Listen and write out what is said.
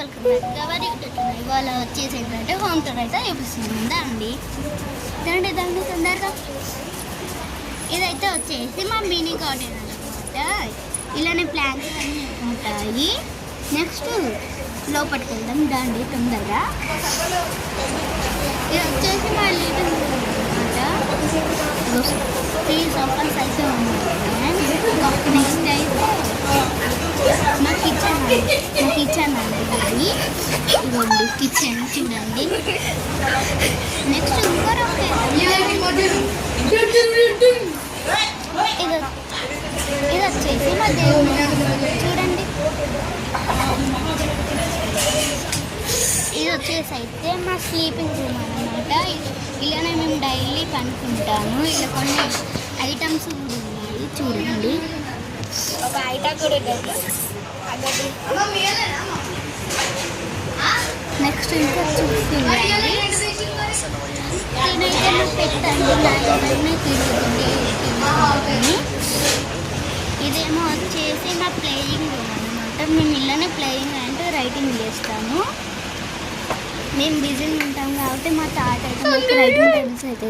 Welcome back గవర్ YouTube. ఇవాళ వచ్చేసి ఏంటంటే హోమ్ టూర్ అయితే చూపిస్తుందా అండి. దాన్ని తొందరగా ఇదైతే వచ్చేసి మా మినీ గార్డెన్ అనమాట. ఇలానే ప్లాంట్స్ అన్నీ ఉంటాయి. నెక్స్ట్ లోపలికి వెళ్దాం దాండి తొందరగా. ఇది వచ్చేసి మా లివింగ్ రూమ్ అనమాట. 3 సోఫాస్ అయితే ఉన్నాయి. నెక్స్ట్ అయితే మా కిచెన్ అండి. ఇదిగోండి కిచెన్ చూడండి. నెక్స్ట్ ఇంకో ఇది వచ్చేసి మా దేవుడు చూడండి. ఇది వచ్చేసి అయితే మా స్లీపింగ్ రూమ్ అనమాట. ఇలానే మేము డైలీ పనుకుంటాము. ఇలా కొన్ని ఐటమ్స్ కూడా ఉన్నాయి చూడండి. ఒక ఐటమ్ కూడా నెక్స్ట్ ఇంకా చూస్తున్నాయి. నేనైతే పెట్టండి నాలుగు తిరుగుతుంది. ఇదేమో వచ్చేసి మా ప్లేయింగ్ రూమ్ అనమాట. మేము ఇళ్ళనే ప్లేయింగ్ అంటే రైటింగ్ చేస్తాము. మేము బిజీగా ఉంటాం కాబట్టి మా తాత అయితే మాకు రైటింగ్ టేబుల్స్ అయితే